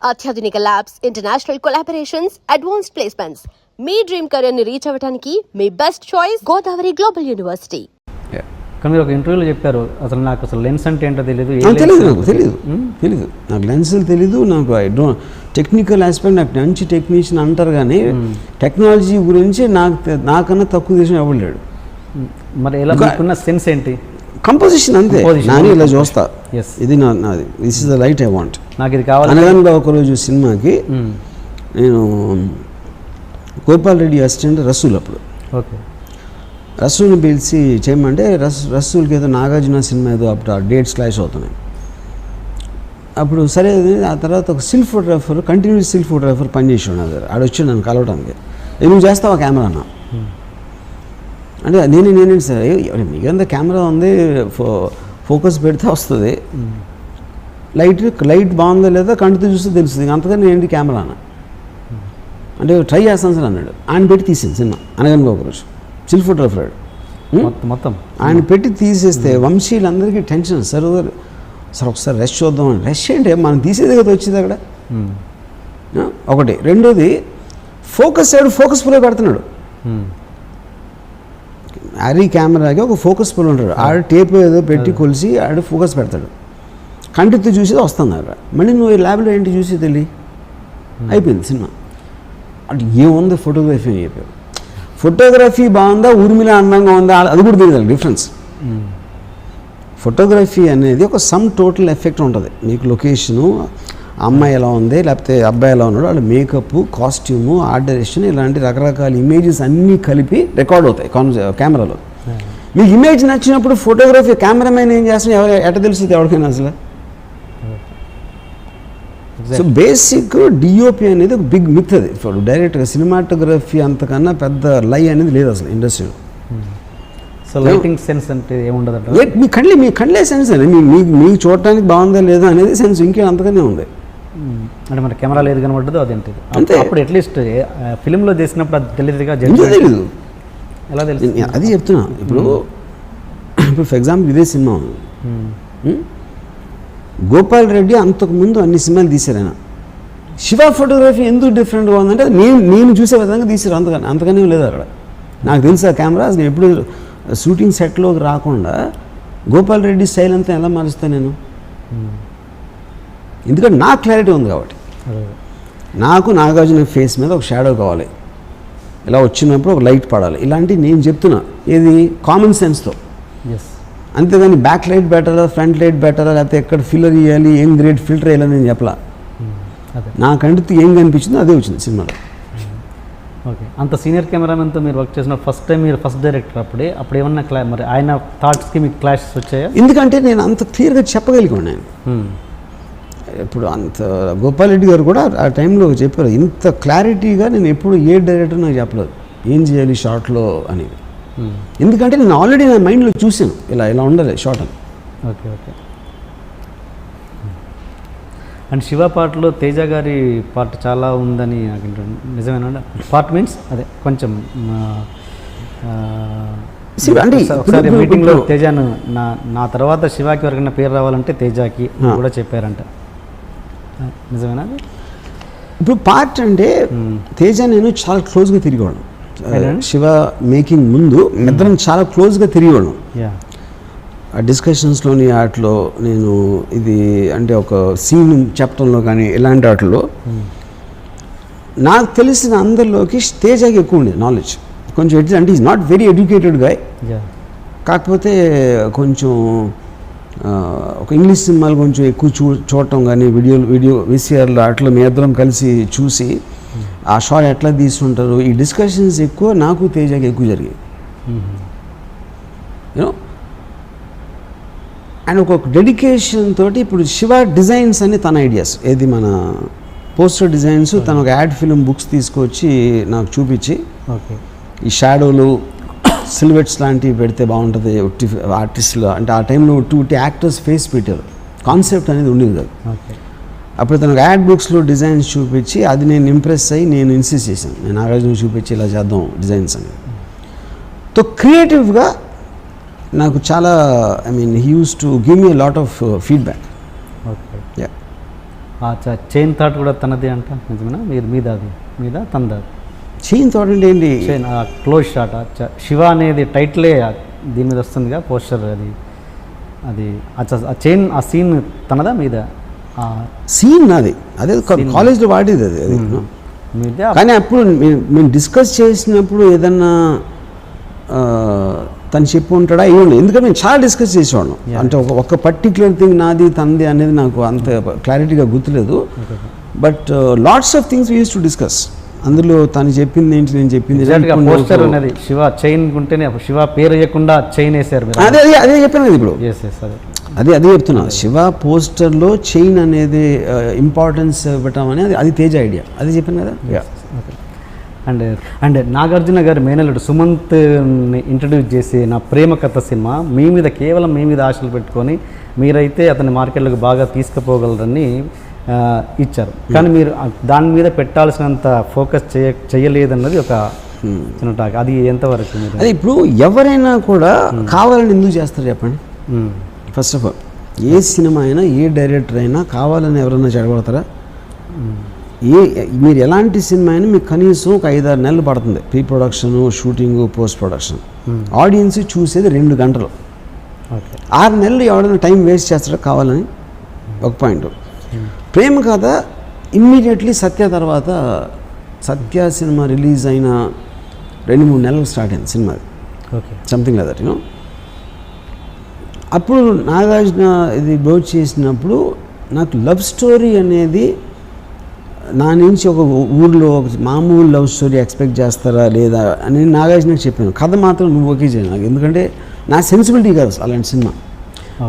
అత్యాధునిక labs, international collaborations, advanced placements. మీ dream career ని రీచ్ అవ్వడానికి మీ best choice Godavari global university. కానీ మీరు ఒక ఇంటర్వ్యూలో చెప్పారు, నాకు లెన్స్ అంటే ఏంటో తెలియదు. తెలీదు నాకు లెన్సులు తెలీదు. నాకు టెక్నికల్ ఆస్పెక్ట్, నాకు మంచి టెక్నీషియన్ అంటారు కానీ టెక్నాలజీ గురించి నాకన్నా తక్కువ దేశం ఇవ్వలేడు. మరి ఎలా మీకున్న సెన్స్ ఏంటి? కంపోజిషన్ అంతే. నేను ఇలా చూస్తా, ఇది నాది, this is the light I want. నాకు ఇది కావాలి. అనగనగా ఒకరోజు సినిమాకి నేను గోపాల్ రెడ్డి అసిస్టెంట్ రసూల్, అప్పుడు ఓకే రసూల్ని పిలిచి చేయమంటే రసూల్కి ఏదో నాగార్జున సినిమా ఏదో అప్పుడు ఆ డేట్స్ క్లాష్ అవుతున్నాయి. అప్పుడు సరే, ఆ తర్వాత ఒక still photographer, continuous still photographer పనిచేసాడు నా దగ్గర. ఆడొచ్చి నన్ను కలవడానికి, నువ్వు చేస్తావా కెమెరా అన్న అంటే నేనేంటి సార్, మీకంత కెమెరా ఉంది, ఫోకస్ పెడితే వస్తుంది, లైట్ బాగుందో లేదా కంటితో చూస్తే తెలుస్తుంది, అంతకని ఏంటి కెమెరా అన్న అంటే ట్రై చేస్తాను సార్ అన్నాడు. ఆయన పెట్టి తీసింది సినిమా అనగనగా ఒకరోజు. స్టిల్ ఫోటోగ్రాఫర్ మొత్తం ఆయన పెట్టి తీసేస్తే వంశీలందరికీ టెన్షన్. సార్ ఒకసారి రెస్ట్ చూద్దామని. రెస్ట్ ఏంటి, మనం తీసేది కదా వచ్చింది అక్కడ. ఒకటి. రెండోది ఫోకస్ పులో పెడుతున్నాడు. హ్యారీ కెమెరాకి ఒక ఫోకస్ పుల్ ఉంటాడు, ఆడ టేప్ ఏదో పెట్టి కొలిసి ఆడ ఫోకస్ పెడతాడు. కంటితో చూసేది వస్తుంది అక్కడ. మళ్ళీ నువ్వు ల్యాబ్లో ఏంటి చూసి తెలియ అయిపోయింది సినిమా. అంటే ఏముంది ఫోటోగ్రఫీ అని చెప్పారు. ఫోటోగ్రఫీ బాగుందా, ఊర్మిళ అందంగా ఉందా, అది కూడా తెలియదు డిఫరెన్స్. ఫోటోగ్రఫీ అనేది ఒక సమ్ టోటల్ ఎఫెక్ట్ ఉంటుంది. మీకు లొకేషను, అమ్మాయి ఎలా ఉంది లేకపోతే అబ్బాయి ఎలా ఉన్నాడు, వాళ్ళ మేకప్, కాస్ట్యూము, ఆర్ట్ డైరెక్షన్, ఇలాంటి రకరకాల ఇమేజెస్ అన్నీ కలిపి రికార్డ్ అవుతాయి కెమెరాలో. మీకు ఇమేజ్ నచ్చినప్పుడు ఫోటోగ్రఫీ కెమెరామెన్ ఏం చేస్తున్నా ఎట్ట తెలుస్తుంది ఎవరికైనా అసలు? సో బేసిక్ డిఓపి అనేది ఒక బిగ్ మిత్. అది ఇప్పుడు డైరెక్ట్గా సినిమాటోగ్రఫీ అంతకన్నా పెద్ద లై అనేది లేదు అసలు ఇండస్ట్రీలో. సో లైటింగ్ సెన్స్ అంటే ఏముండదు, మీ కళ్ళే సెన్స్ అని, మీకు చూడటానికి బాగుందా లేదా అనేది సెన్స్, ఇంకేం అంతగానే ఉంది. అంటే మన కెమెరా లేదు కనబడ్డదు అదేంటి అంతే. అప్పుడు అట్లీస్ట్ ఫిలింలో చేసినప్పుడు అది తెలియదుగా, తెలీదు. ఎలా తెలుసు అది చెప్తున్నా. ఇప్పుడు ఫర్ ఎగ్జాంపుల్ ఇదే సినిమా గోపాల్ రెడ్డి అంతకుముందు అన్ని సినిమాలు తీశారు ఆయన. శివ ఫోటోగ్రఫీ ఎందుకు డిఫరెంట్గా ఉందంటే నేను చూసే విధంగా తీసారు, అంతకనే లేదు అక్కడ. నాకు తెలుసు ఆ కెమెరా, నేను ఎప్పుడు షూటింగ్ సెట్లోకి రాకుండా గోపాల్ రెడ్డి స్టైల్ అంతా ఎలా మారుస్తాను నేను, ఎందుకంటే నాకు క్లారిటీ ఉంది కాబట్టి. నాకు నాగార్జున ఫేస్ మీద ఒక షాడో కావాలి, ఇలా వచ్చినప్పుడు ఒక లైట్ పడాలి, ఇలాంటివి నేను చెప్తున్నా. ఏది కామన్ సెన్స్తో. అంతేగాని బ్యాక్ లైట్ బెటరా, ఫ్రంట్ లైట్ బెటరా, లేకపోతే ఎక్కడ ఫిల్లర్ చేయాలి, ఏం గ్రేడ్ ఫిల్టర్ వేయాలని నేను చెప్పలా. నాకంటే ఏం కనిపించిందో అదే వచ్చింది సినిమాలో. ఓకే. అంత సీనియర్ కెమెరామెన్తో మీరు వర్క్ చేసిన ఫస్ట్ టైం, మీరు ఫస్ట్ డైరెక్టర్, అప్పుడు ఏమన్నా మరి ఆయన థాట్స్కి మీకు క్లాషెస్ వచ్చాయా? ఎందుకంటే నేను అంత క్లియర్గా చెప్పగలిగాను. నేను ఇప్పుడు అంత గోపాల్ రెడ్డి గారు కూడా ఆ టైంలో చెప్పారు, ఇంత క్లారిటీగా నేను ఎప్పుడు ఏ డైరెక్టర్ నాకు చెప్పలేదు ఏం చేయాలి షార్ట్లో అనేది. ఎందుకంటే నేను ఆల్రెడీ నా మైండ్లో చూసాను ఇలా ఉండాలి షార్ట్ అని. ఓకే. అండ్ శివ పాటలో తేజ గారి పార్ట్ చాలా ఉందని నాకు నిజమేనా? పార్ట్ మీన్స్ అదే కొంచెం అంటే ఒకసారి మీటింగ్లో తేజను నా తర్వాత శివాకి ఎవరికైనా పేరు రావాలంటే తేజాకి కూడా చెప్పారంట, నిజమేనా? ఇప్పుడు పార్ట్ అంటే తేజ నేను చాలా క్లోజ్గా తిరిగేవాళ్ళం. శివ మేకింగ్ ముందు ఇద్దరం చాలా క్లోజ్గా తిరిగేవాళ్ళం. ఆ డిస్కషన్స్లోని వాటిలో నేను ఇది అంటే ఒక సీన్ చెప్పడంలో కానీ ఇలాంటి వాటిలో నాకు తెలిసిన అందరిలోకి తేజకి ఎక్కువ ఉండేది నాలెడ్జ్. కొంచెం అంటే is not very educated guy, కాకపోతే కొంచెం ఒక ఇంగ్లీష్ సినిమాలు కొంచెం ఎక్కువ చూడటం కానీ వీడియో విసిఆర్లో అట్లా మీ ఇద్దరం కలిసి చూసి ఆ షాట్ ఎట్లా తీసుకుంటారు, ఈ డిస్కషన్స్ ఎక్కువ నాకు తేజకి ఎక్కువ జరిగాయి. యూనో, అండ్ ఒక డెడికేషన్ తోటి ఇప్పుడు శివ డిజైన్స్ అని తన ఐడియాస్, ఏది మన పోస్టర్ డిజైన్స్, తను ఒక యాడ్ ఫిల్మ్ బుక్స్ తీసుకొచ్చి నాకు చూపించి, ఈ షాడోలు సిల్వెట్స్ లాంటివి పెడితే బాగుంటుంది ఒట్టి ఆర్టిస్టులు అంటే ఆ టైంలో ఒట్టి యాక్టర్స్ ఫేస్ పెట్టారు, కాన్సెప్ట్ అనేది ఉండేది కాదు. అప్పుడు తనకు యాడ్ బుక్స్లో డిజైన్స్ చూపించి అది నేను ఇంప్రెస్ అయ్యి నేను ఇన్సిస్ట్ చేశాను, నేను నాగార్జున చూపించి ఇలా చేద్దాం డిజైన్స్ అనేది. తో క్రియేటివ్గా నాకు చాలా he use to give me lot of feedback. Okay. Chain thought కూడా తనది అంట, నిజమేనా? మీద అది మీద తనది చైన్ థాట్ అంటే ఏంటి? చైన్ క్లోజ్ షాట్ శివ అనేది టైటిలే దీని మీద వస్తుందిగా పోస్టర్, అది ఆ చైన్ ఆ సీన్ తనదా మీద? సీన్ అది అదే కాలేజ్లో వాడేది అది మీద. కానీ అప్పుడు మేము డిస్కస్ చేసినప్పుడు ఏదన్నా తను చెప్పి ఉంటాడా ఇవ్వండి, ఎందుకంటే మేము చాలా డిస్కస్ చేసేవాళ్ళం. అంటే ఒక పర్టిక్యులర్ థింగ్ నాది తనది అనేది నాకు అంత క్లారిటీగా గుర్తులేదు. But lots of things we use to discuss. అందులో తను చెప్పింది ఏంటి, నేను చెప్పింది పోస్టర్ ఉన్నది శివ చైన్ ఉంటేనే శివ పేరు వేయకుండా చైన్ వేసారు. అదే అదే చెప్పాను కదా ఇప్పుడు, అదే చెప్తున్నా. శివ పోస్టర్లో చైన్ అనేది ఇంపార్టెన్స్ ఇవ్వటం అనేది అది తేజ ఐడియా, అది చెప్పాను కదా. అండ్ నాగార్జున గారు మేనల్లుడు సుమంత్ని ఇంట్రడ్యూస్ చేసి నా ప్రేమ కథ సినిమా కేవలం మీ మీద ఆశలు పెట్టుకొని మీరైతే అతని మార్కెట్లోకి బాగా తీసుకుపోగలరని ఇచ్చారు. కానీ మీరు దాని మీద పెట్టాల్సినంత ఫోకస్ చేయలేదన్నది ఒక చిన్న టాక్. అది ఎంతవరకు? అదే ఇప్పుడు ఎవరైనా కూడా కావాలని ఎందుకు చేస్తారు చెప్పండి? First of all A cinema అయినా ఏ డైరెక్టర్ అయినా కావాలని ఎవరైనా చెడగొడతారా? మీరు ఎలాంటి సినిమా అయినా మీకు కనీసం ఒక 5-6 నెలలు పడుతుంది, pre production, shooting, post production. Audience చూసేది 2 గంటలు. 6 నెలలు ఎవరైనా టైం వేస్ట్ చేస్తారా కావాలని? ఒక పాయింట్. ప్రేమ కథ ఇమ్మీడియట్లీ సత్య తర్వాత, సత్య సినిమా రిలీజ్ అయిన 2-3 నెలలకు స్టార్ట్ అయింది cinema, something like that you know. అప్పుడు నాగార్జున ఇది బ్రోచ్ చేసినప్పుడు నాకు లవ్ స్టోరీ అనేది నా నుంచి ఒక ఊర్లో ఒక మామూలు లవ్ స్టోరీ ఎక్స్పెక్ట్ చేస్తారా లేదా అని నాగార్జునకి చెప్పాను. కథ మాత్రం నువ్వు ఓకే చేయాలి నాకు, ఎందుకంటే నా సెన్సిబిలిటీ కాదు అలాంటి సినిమా.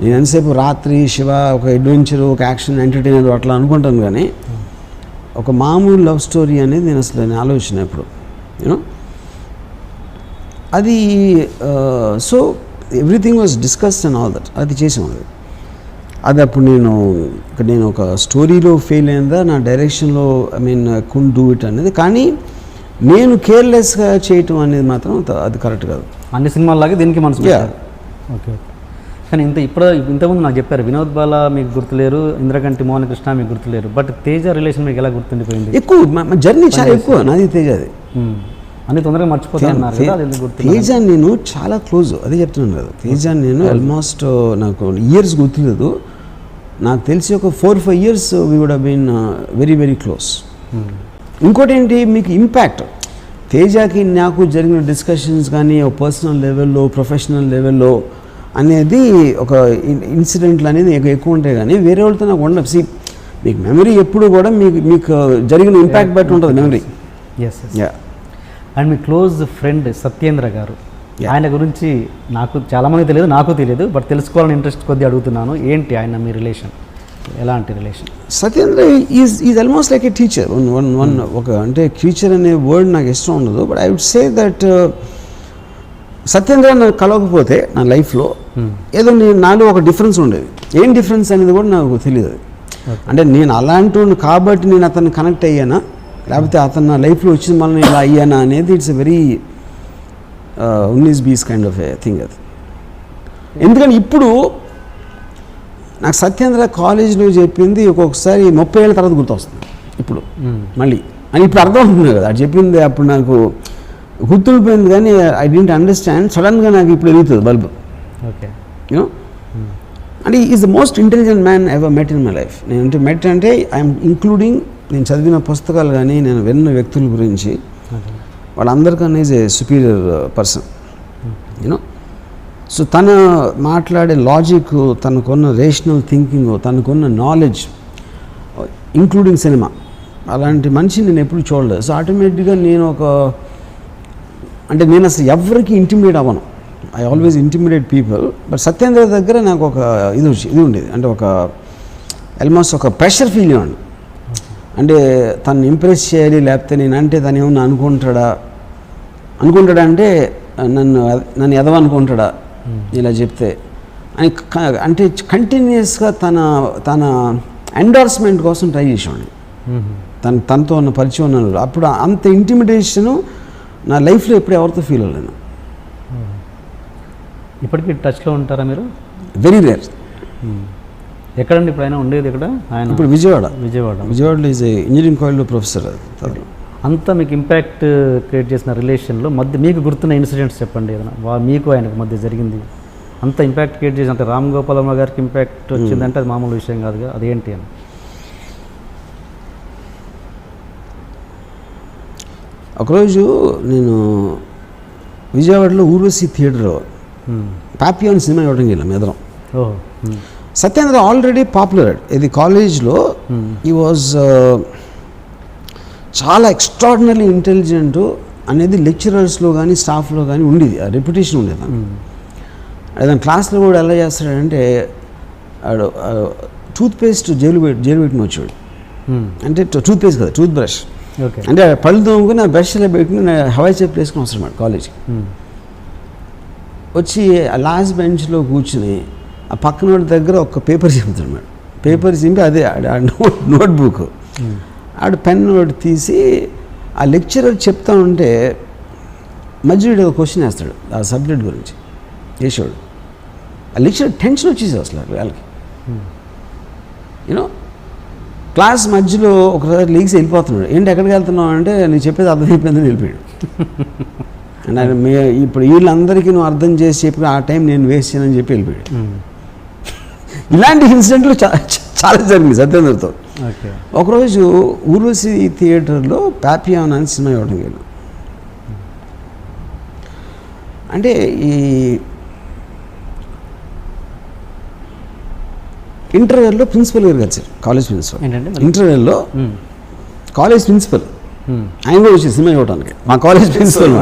నేను ఎంతసేపు రాత్రి శివ ఒక అడ్వెంచర్, ఒక యాక్షన్, ఎంటర్టైనర్ అట్లా అనుకుంటాను, కానీ ఒక మామూలు లవ్ స్టోరీ అనేది నేను అసలు ఆలోచన ఎప్పుడు యూనో అది. So everything was discussed and all that. అది చేసాం. అది అప్పుడు నేను ఒక స్టోరీలో ఫెయిల్ అయిందా, నా డైరెక్షన్లో కుడ్ డూ ఇట్ అనేది. కానీ నేను కేర్లెస్గా చేయటం అనేది మాత్రం అది కరెక్ట్ కాదు. అన్ని సినిమాల్లాగే దీనికి మనసు. ఓకే. కానీ ఇంతకుముందు నాకు చెప్పారు వినోద్ బాలా మీకు గుర్తులేరు, ఇంద్రకంటి మోహన్ కృష్ణ మీకు గుర్తులేరు, బట్ తేజ రిలేషన్ మీకు ఎలా గుర్తుండిపోయింది? ఎక్కువ జర్నీ చాలా ఎక్కువ నాది తేజది. అన్ని తొందరగా మర్చిపోతాను. తేజ నేను చాలా క్లోజ్, అదే చెప్తున్నాను కదా. తేజ నేను ఆల్మోస్ట్ నాకు ఇయర్స్ గుర్తులేదు, నాకు తెలిసి ఒక 4-5 years we would have been very very close. ఇంకోటి ఏంటి, మీకు ఇంపాక్ట్ తేజకి నాకు జరిగిన డిస్కషన్స్ కానీ ఒక పర్సనల్ లెవెల్లో, ప్రొఫెషనల్ లెవెల్లో అనేది ఒక ఇన్సిడెంట్లు అనేది ఎక్కువ ఉంటాయి, కానీ వేరే వాళ్ళతో నాకు ఉండదు. మీకు మెమరీ ఎప్పుడు కూడా మీకు జరిగిన ఇంపాక్ట్ బట్టి ఉంటుంది memory. And me close friend Satyendra గారు, ఆయన గురించి నాకు చాలామంది తెలియదు, నాకు తెలియదు, బట్ తెలుసుకోవాలని ఇంట్రెస్ట్ కొద్దిగా అడుగుతున్నాను. ఏంటి ఆయన మీ రిలేషన్, ఎలాంటి relation? Satyendra is almost like a teacher. ఒక అంటే టీచర్ అనే వర్డ్ నాకు ఇష్టం ఉండదు, but I would say that Satyendra నాకు కలవకపోతే నా లైఫ్లో ఏదో నాలో ఒక డిఫరెన్స్ ఉండేది. ఏం డిఫరెన్స్ అనేది కూడా నాకు తెలియదు. అంటే నేను అలాంటి కాబట్టి నేను అతన్ని కనెక్ట్ అయ్యానా, లేకపోతే అతను నా లైఫ్లో వచ్చింది మళ్ళీ ఇలా అయ్యానా అనేది ఇట్స్ ఎ వెరీ ఉన్నీస్ బీస్ కైండ్ ఆఫ్ ఏ థింగ్ అది. ఎందుకంటే ఇప్పుడు నాకు సత్యేంద్ర కాలేజీలో చెప్పింది ఒక్కొక్కసారి 30 ఏళ్ళ తర్వాత గుర్తొస్తుంది ఇప్పుడు మళ్ళీ అని ఇప్పుడు అర్థం అవుతుంది కదా. అది చెప్పింది అప్పుడు నాకు గుర్తుండిపోయింది, కానీ ఐ డోంట్ అండర్స్టాండ్. సడన్గా నాకు ఇప్పుడు వెలుగుతుంది బల్బు. Okay, you know. అంటే is the most intelligent man ever met in my life. నేను మెట్ అంటే ఐఎమ్ ఇంక్లూడింగ్ నేను చదివిన పుస్తకాలు కానీ నేను విన్న వ్యక్తుల గురించి వాళ్ళందరికన్నా is a superior person you know. So తన మాట్లాడే లాజిక్, తనకున్న రేషనల్ థింకింగ్, తనకున్న నాలెడ్జ్, ఇంక్లూడింగ్ సినిమా, అలాంటి మనిషిని నేను ఎప్పుడు చూడలేదు. సో ఆటోమేటిక్గా నేను నేను అసలు ఎవరికి ఇంటిమిడేట్ అవ్వను. I always intimidate people. But Satyendra దగ్గర నాకు ఒక ఇది ఉండేది, అంటే ఒక ఆల్మోస్ట్ ఒక ప్రెషర్ ఫీల్ అవ్వండి. అంటే తను ఇంప్రెస్ చేయాలి, లేకపోతే నేను అంటే తను ఏమన్నా అనుకుంటాడా అంటే నన్ను ఎదవనుకుంటాడా ఇలా చెప్తే అని, అంటే కంటిన్యూస్గా తన ఎండార్స్మెంట్ కోసం ట్రై చేసేవాడిని. తనతో ఉన్న పరిచయం ఉన్నాను. అప్పుడు అంత ఇంటిమిడేషను నా లైఫ్లో ఎప్పుడు ఎవరితో ఫీల్ అవ్వలేను. ఇప్పటికీ టచ్లో ఉంటారా మీరు? Very rare. ఎక్కడండి ఇప్పుడు ఆయన ఉండేది ఇక్కడ? ఆయన ఇప్పుడు విజయవాడలో ఈజ్ ఇంజనీరింగ్ కాలేజ్లో ప్రొఫెసర్. అంతా మీకు ఇంపాక్ట్ క్రియేట్ చేసిన రిలేషన్లో మధ్య మీకు గుర్తున్న ఇన్సిడెంట్స్ చెప్పండి ఏదైనా మీకు ఆయనకు మధ్య జరిగింది. అంత ఇంపాక్ట్ క్రియేట్ చేసి అంటే రామ్ గోపాల్ వర్మ గారికి ఇంపాక్ట్ వచ్చిందంటే అది మామూలు విషయం కాదుగా, అదేంటి అని. ఒకరోజు నేను విజయవాడలో ఊర్వశి థియేటర్ పాపియాన్ సినిమా ఇవ్వడం వెళ్ళాం ఎదరం. సత్యేంద్ర ఆల్రెడీ పాపులర్ ఇది కాలేజ్లో. ఈ వాజ్ చాలా ఎక్స్ట్రాడినరీ ఇంటెలిజెంట్ అనేది లెక్చరర్స్లో కానీ స్టాఫ్లో కానీ ఉండేది, ఆ రెప్యుటేషన్ ఉండేది. ఏదైనా క్లాస్లో కూడా ఎలా చేస్తాడంటే టూత్ పేస్ట్ జైలు పెట్టుకుని వచ్చాడు. అంటే టూత్ పేస్ట్ కదా, టూత్ బ్రష్. అంటే పళ్ళు తోముకుని ఆ బ్రష్లో పెట్టుకుని హవాయి చెప్పు వేసుకుని వస్తాడు కాలేజ్కి. వచ్చి ఆ లాస్ట్ బెంచ్లో కూర్చుని ఆ పక్కన దగ్గర ఒక పేపర్ చింపుతాడు మేడం. పేపర్ చింపి అదే నోట్బుక్ ఆడు పెన్ నోట్ తీసి ఆ లెక్చరర్ చెప్తా ఉంటే మధ్యలో ఒక క్వశ్చన్ వేస్తాడు ఆ సబ్జెక్ట్ గురించి వేసాడు. ఆ లెక్చరర్ టెన్షన్ వచ్చేసి అసలు వాళ్ళకి యూనో క్లాస్ మధ్యలో ఒకసారి లీగ్స్ వెళ్ళిపోతున్నాడు. ఏంటి ఎక్కడికి వెళ్తున్నావు అంటే నేను చెప్పేది అర్థమైపోయిందని వెళ్ళిపోయాడు. అండ్ ఆయన ఇప్పుడు వీళ్ళందరికీ నువ్వు అర్థం చేసి చెప్పి ఆ టైం నేను వేస్ట్ చేయనని చెప్పి వెళ్ళిపోయాడు. ఇలాంటి ఇన్సిడెంట్లు చాలా జరిగింది సత్యేంద్రతో. ఒకరోజు ఊర్వశి థియేటర్లో పాపియాన్ అని సినిమా ఇవ్వడం వెళ్ళాం. అంటే ఈ ఇంటర్వెల్లో ప్రిన్సిపల్ గారు కలిసారు, కాలేజ్ ప్రిన్సిపల్. ఇంటర్వెల్లో కాలేజ్ ప్రిన్సిపల్ ఆయన కూడా వచ్చి సినిమా ఇవ్వడానికి మా కాలేజ్ ప్రిన్సిపల్.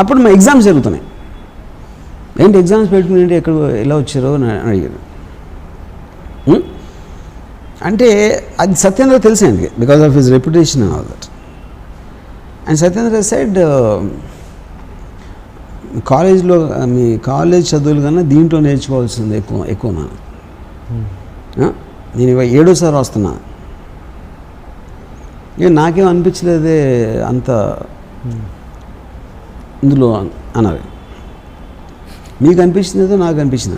అప్పుడు మా ఎగ్జామ్స్ జరుగుతున్నాయి. ఏంటి ఎగ్జామ్స్ పెట్టుకుని ఏంటి ఎక్కడ ఎలా వచ్చారో అని అడిగారు. అంటే అది సత్యేంద్ర తెలిసింది because of his reputation and all that. And Satyendra side కాలేజ్లో మీ కాలేజ్ చదువులు కన్నా దీంట్లో నేర్చుకోవాల్సింది ఎక్కువ నేను 7వ వస్తున్నా. ఇక నాకేం అనిపించలేదే అంత ఇందులో అన్నారు. మీకు అనిపించిందేదో నాకు అనిపించింది.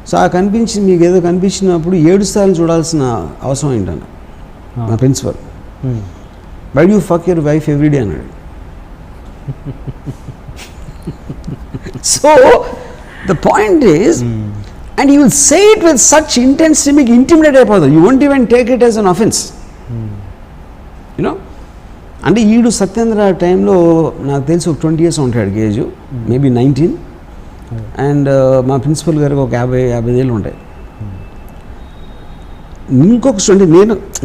సో ఆ కనిపించి మీకు ఏదో కనిపించినప్పుడు 7 సార్లు చూడాల్సిన అవసరం ఏంటన్న మా principal. Why do fuck your wife everyday అన్నాడు. So the point is and you will say it with such intensity, మీకు ఇంటిమిడేట్ అయిపోతుంది. You won't even take it as an offence you know. అంటే ఈడు సత్యేంద్ర టైంలో నాకు తెలిసి ఒక 20 years ఉంటాడు ఏజ్, మేబీ 19. అండ్ మా ప్రిన్సిపల్ గారికి ఒక 50 ఏళ్ళు ఉంటాయి. ఇంకొక స్టూడెంట్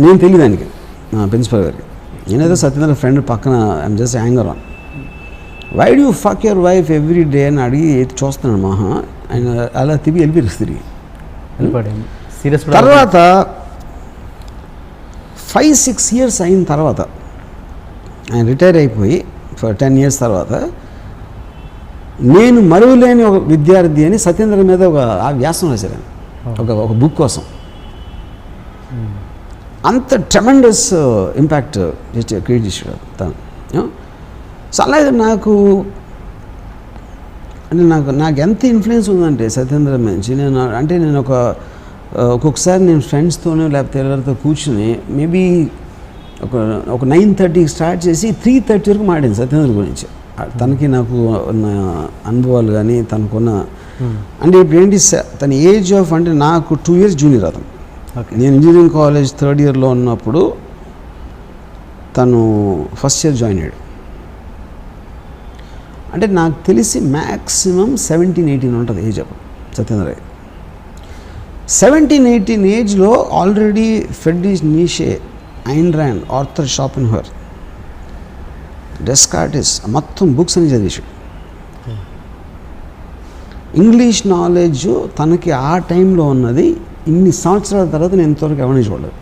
నేను తెలియదానికి మా ప్రిన్సిపల్ గారికి, నేనేదో సత్యేంద్ర ఫ్రెండ్ పక్కన I'm just anger on why do fuck your wife every day అని అడిగి చూస్తున్నాడు మహా. ఆయన అలా వెళ్ళిపోయారు తిరిగి. తర్వాత 5-6 years అయిన తర్వాత ఆయన రిటైర్ అయిపోయి 10 years తర్వాత నేను మరువలేని ఒక విద్యార్థి అని సత్యేంద్ర మీద ఒక వ్యాసం రాశారు ఒక బుక్ కోసం. అంత ట్రెమెండస్ ఇంపాక్ట్ క్రియేట్ చేశాడు తను. సో అలాగే నాకు ఎంత ఇన్ఫ్లుయెన్స్ ఉందంటే సత్యేంద్ర నుంచి నేను ఒక్కొక్కసారి నేను ఫ్రెండ్స్తోనో లేకపోతే ఎవరితో కూర్చుని మేబీ ఒక 9:30 స్టార్ట్ చేసి 3:30 వరకు మాట్లాడింది సత్యేంద్ర గురించి. తనకి నాకు ఉన్న అనుభవాలు కానీ తనకున్న అంటే ఇప్పుడు ఏంటి తన ఏజ్ ఆఫ్ అంటే నాకు 2 years జూనియర్ అతను. నేను ఇంజనీరింగ్ కాలేజ్ 3rd yearలో ఉన్నప్పుడు తను ఫస్ట్ ఇయర్ జాయిన్ అయ్యాడు. అంటే నాకు తెలిసి మ్యాక్సిమం 17-18 ఉంటుంది ఏజ్ అప్పుడు సత్యేంద్ర. 17-18 ఏజ్లో already Friedrich Nietzsche, Ayn Rand, Arthur Schopenhauer, Descartes మొత్తం బుక్స్ అని చదివేశాడు. ఇంగ్లీష్ నాలెడ్జ్ తనకి ఆ టైంలో ఉన్నది ఇన్ని సంవత్సరాల తర్వాత నేను ఇంతవరకు ఎవరిని చూడలేదు.